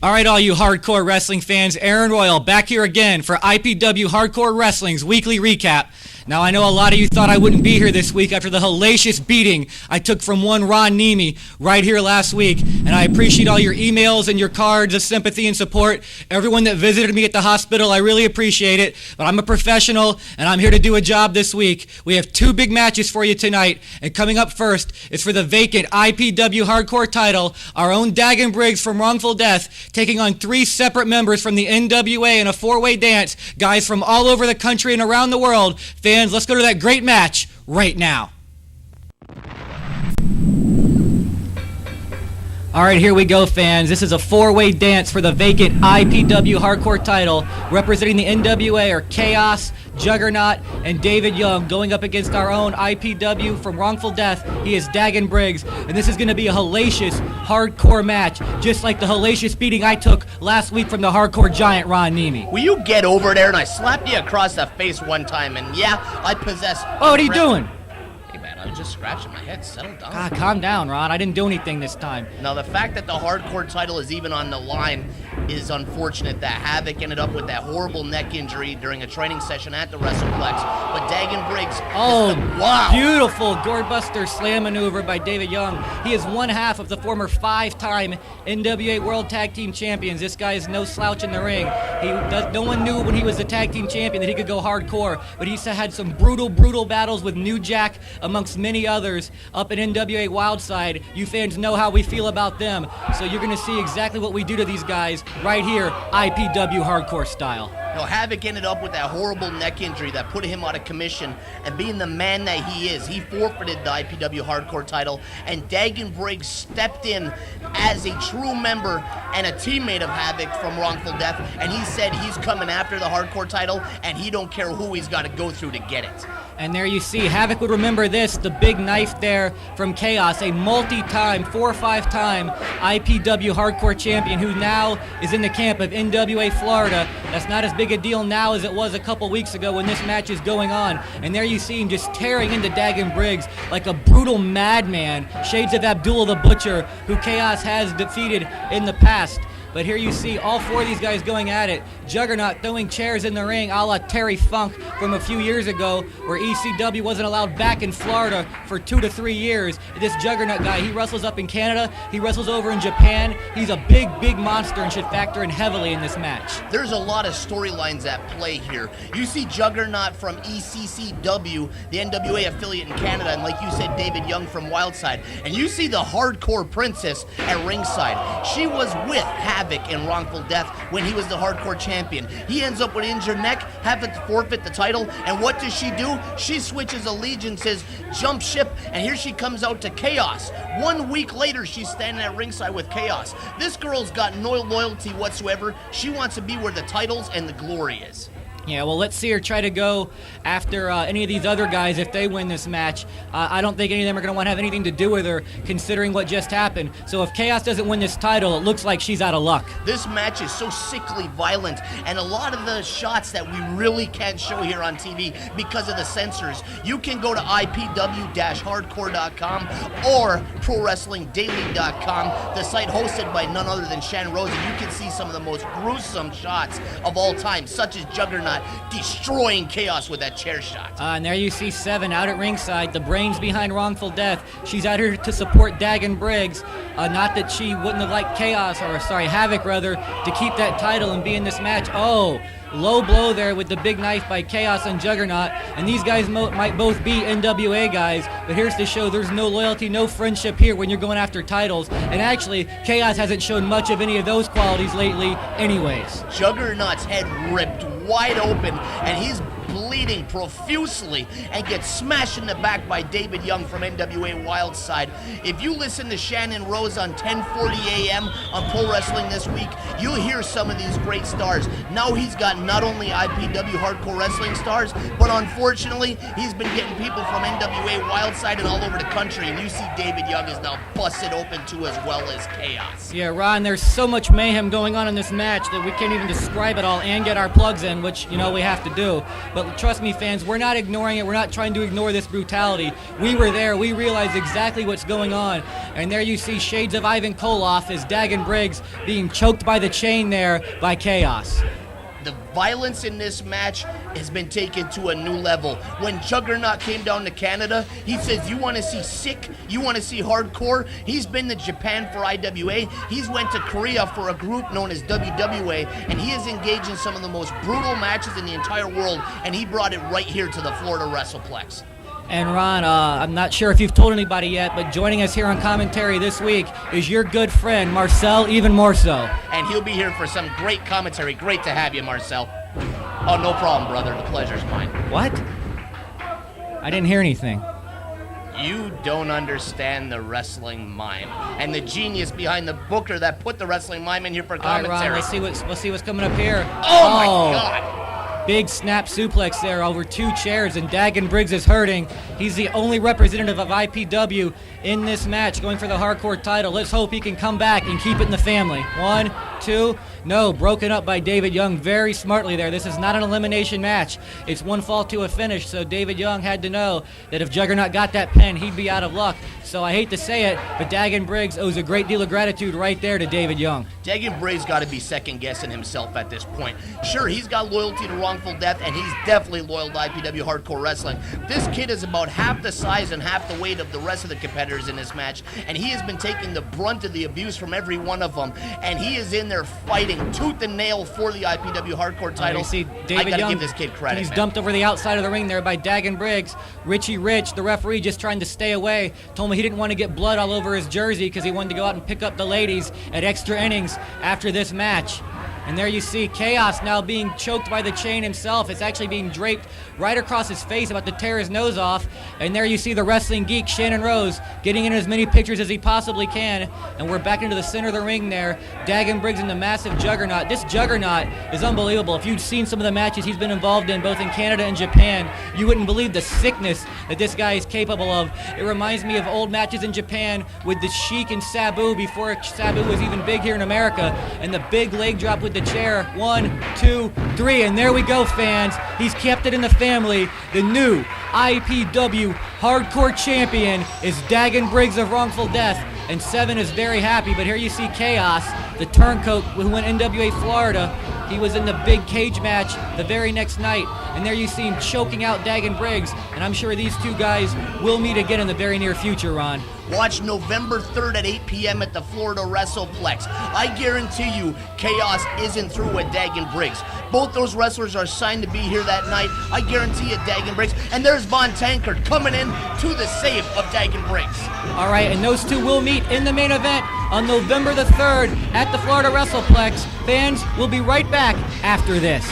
All right, all you hardcore wrestling fans, Aaron Royal back here again for IPW Hardcore Wrestling's weekly recap. Now, I know a lot of you thought I wouldn't be here this week after the hellacious beating I took from one Ron Niemi right here last week, and I appreciate all your emails and your cards of sympathy and support. Everyone that visited me at the hospital, I really appreciate it, but I'm a professional, and I'm here to do a job this week. We have two big matches for you tonight, and coming up first is for the vacant IPW Hardcore title, our own Dagon Briggs from Wrongful Death, taking on three separate members from the NWA in a four-way dance, guys from all over the country and around the world. Fans, let's go to that great match right now. All right, here we go, fans. This is a four-way dance for the vacant IPW Hardcore title. Representing the NWA are Chaos, Juggernaut, and David Young, going up against our own IPW from Wrongful Death. He is Dagon Briggs, and this is going to be a hellacious hardcore match, just like the hellacious beating I took last week from the hardcore giant Ron Niemi. Will you get over there? And I slapped you across the face one time, and yeah, I possess... Oh, what are you doing? Hey, man, I was just scratching my head. Settle down. God, calm down, Ron. I didn't do anything this time. Now, the fact that the hardcore title is even on the line is unfortunate. That Havoc ended up with that horrible neck injury during a training session at the WrestlePlex. But Dagon Briggs... wow! Beautiful doorbuster slam maneuver by David Young. He is one half of the former five-time NWA World Tag Team Champions. This guy is no slouch in the ring. No one knew when he was the Tag Team Champion that he could go hardcore, but he's had some brutal battles with New Jack, amongst many others, up at NWA Wildside. You fans know how we feel about them, so you're going to see exactly what we do to these guys right here, IPW Hardcore style. Now, Havoc ended up with that horrible neck injury that put him out of commission, and being the man that he is, he forfeited the IPW Hardcore title, and Dagon Briggs stepped in as a true member and a teammate of Havoc from Wrongful Death, and he said he's coming after the Hardcore title, and he don't care who he's got to go through to get it. And there you see, Havoc would remember this, the big knife there from Chaos, a multi-time, 4 or 5-time IPW Hardcore champion who now is in the camp of NWA Florida. That's not as big a deal now as it was a couple weeks ago when this match is going on. And there you see him just tearing into Dagon Briggs like a brutal madman, shades of Abdullah the Butcher, who Chaos has defeated in the past. But here you see all four of these guys going at it. Juggernaut throwing chairs in the ring a la Terry Funk from a few years ago, where ECW wasn't allowed back in Florida for 2 to 3 years. This Juggernaut guy, he wrestles up in Canada, he wrestles over in Japan. He's a big monster and should factor in heavily in this match. There's a lot of storylines at play here. You see Juggernaut from ECCW, the NWA affiliate in Canada, and like you said, David Young from Wildside. And you see the Hardcore Princess at ringside. She was with Havoc in Wrongful Death when he was the Hardcore champion. He ends up with an injured neck, having to forfeit the title, and what does she do? She switches allegiances, jump ship, and here she comes out to Chaos. 1 week later, she's standing at ringside with Chaos. This girl's got no loyalty whatsoever. She wants to be where the titles and the glory is. Yeah, well, let's see her try to go after any of these other guys if they win this match. I don't think any of them are going to want to have anything to do with her, considering what just happened. So if Chaos doesn't win this title, it looks like she's out of luck. This match is so sickly violent, and a lot of the shots that we really can't show here on TV because of the censors, you can go to IPW-hardcore.com or ProWrestlingDaily.com, the site hosted by none other than Shannon Rose, and you can see some of the most gruesome shots of all time, such as Juggernaut destroying Chaos with that chair shot. And there you see Seven out at ringside, the brains behind Wrongful Death. She's out here to support Dagon Briggs. Not that she wouldn't have liked Havoc rather, to keep that title and be in this match. Oh, low blow there with the big knife by Chaos and Juggernaut. And these guys might both be NWA guys, but here's to show there's no loyalty, no friendship here when you're going after titles. And actually, Chaos hasn't shown much of any of those qualities lately anyways. Juggernaut's head ripped wide open, and he's bleeding profusely and gets smashed in the back by David Young from NWA Wildside. If you listen to Shannon Rose on 1040 AM on Pro Wrestling This Week, you'll hear some of these great stars. Now he's got not only IPW Hardcore Wrestling stars, but unfortunately, he's been getting people from NWA Wildside and all over the country, and you see David Young is now busted open too, as well as Chaos. Yeah, Ron, there's so much mayhem going on in this match that we can't even describe it all and get our plugs in, which, you know, we have to do. But But trust me, fans, we're not ignoring it. We're not trying to ignore this brutality. We were there. We realized exactly what's going on. And there you see shades of Ivan Koloff as Dagon Briggs being choked by the chain there by Chaos. The violence in this match has been taken to a new level. When Juggernaut came down to Canada, he says, you want to see sick? You want to see hardcore? He's been to Japan for IWA. He's went to Korea for a group known as WWA, and he is engaged in some of the most brutal matches in the entire world, and he brought it right here to the Florida WrestlePlex. And Ron, I'm not sure if you've told anybody yet, but joining us here on commentary this week is your good friend, Marcel, even more so. And he'll be here for some great commentary. Great to have you, Marcel. Oh, no problem, brother. The pleasure's mine. What? I didn't hear anything. You don't understand the wrestling mime and the genius behind the booker that put the wrestling mime in here for commentary. All right, Ron, let's see what's coming up here. Oh my God! Big snap suplex there over 2 chairs, and Dagon Briggs is hurting. He's the only representative of IPW in this match going for the hardcore title. Let's hope he can come back and keep it in the family. 1, 2, no, broken up by David Young very smartly there. This is not an elimination match. It's 1 fall to a finish, so David Young had to know that if Juggernaut got that pin, he'd be out of luck. So I hate to say it, but Dagon Briggs owes a great deal of gratitude right there to David Young. Dagon Briggs got to be second-guessing himself at this point. Sure, he's got loyalty to wrongful death, and he's definitely loyal to IPW Hardcore Wrestling. This kid is about half the size and half the weight of the rest of the competitors in this match, and he has been taking the brunt of the abuse from every one of them, and he is in there fighting tooth and nail for the IPW Hardcore title. You see David I gotta Young, give this kid credit, he's man. dumped over the outside of the ring there by Dagon Briggs. Richie Rich, the referee, just trying to stay away, told me he didn't want to get blood all over his jersey because he wanted to go out and pick up the ladies at extra innings after this match. And there you see Chaos now being choked by the chain himself. It's actually being draped right across his face, about to tear his nose off. And there you see the wrestling geek Shannon Rose getting in as many pictures as he possibly can. And we're back into the center of the ring there. Dagon Briggs in the massive Juggernaut. This Juggernaut is unbelievable. If you'd seen some of the matches he's been involved in, both in Canada and Japan, you wouldn't believe the sickness that this guy is capable of. It reminds me of old matches in Japan with the Sheik and Sabu before Sabu was even big here in America. And the big leg drop with the chair. 1, 2, 3, and there we go, fans. He's kept it in the family. The new IPW Hardcore Champion is Dagon Briggs of Wrongful Death, and Seven is very happy. But here you see Chaos, the turncoat who went NWA Florida. He was in the big cage match the very next night, and there you see him choking out Dagon Briggs, and I'm sure these two guys will meet again in the very near future, Ron. Watch November 3rd at 8 p.m. at the Florida WrestlePlex. I guarantee you, Chaos isn't through with Dagon Briggs. Both those wrestlers are signed to be here that night. I guarantee you, Dagon Briggs. And there's Von Tankard coming in to the save of Dagon Briggs. All right, and those two will meet in the main event on November the 3rd at the Florida WrestlePlex. Fans, we'll be right back after this.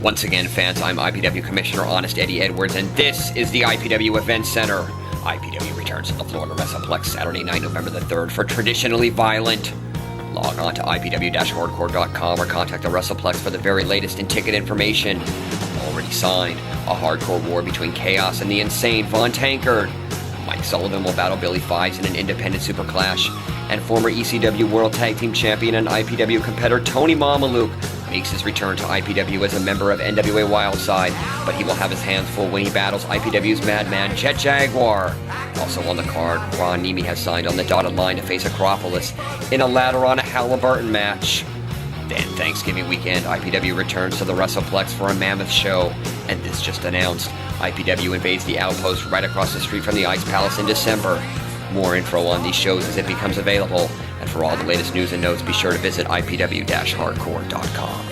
Once again, fans, I'm IPW Commissioner Honest Eddie Edwards, and this is the IPW Event Center. IPW returns to the Florida WrestlePlex Saturday night, November the 3rd for Traditionally Violent. Log on to IPW-hardcore.com or contact the WrestlePlex for the very latest in ticket information. Already signed, a hardcore war between Chaos and the insane Von Tankard. Mike Sullivan will battle Billy Fives in an independent super clash, and former ECW World Tag Team Champion and IPW competitor Tony Mamaluke makes his return to IPW as a member of NWA Wildside, but he will have his hands full when he battles IPW's Madman Jet Jaguar. Also on the card, Ron Niemi has signed on the dotted line to face Acropolis in a ladder on a Halliburton match. Then Thanksgiving weekend, IPW returns to the WrestlePlex for a mammoth show, and this just announced, IPW invades the Outpost right across the street from the Ice Palace in December. More info on these shows as it becomes available, and for all the latest news and notes, be sure to visit IPW-hardcore.com.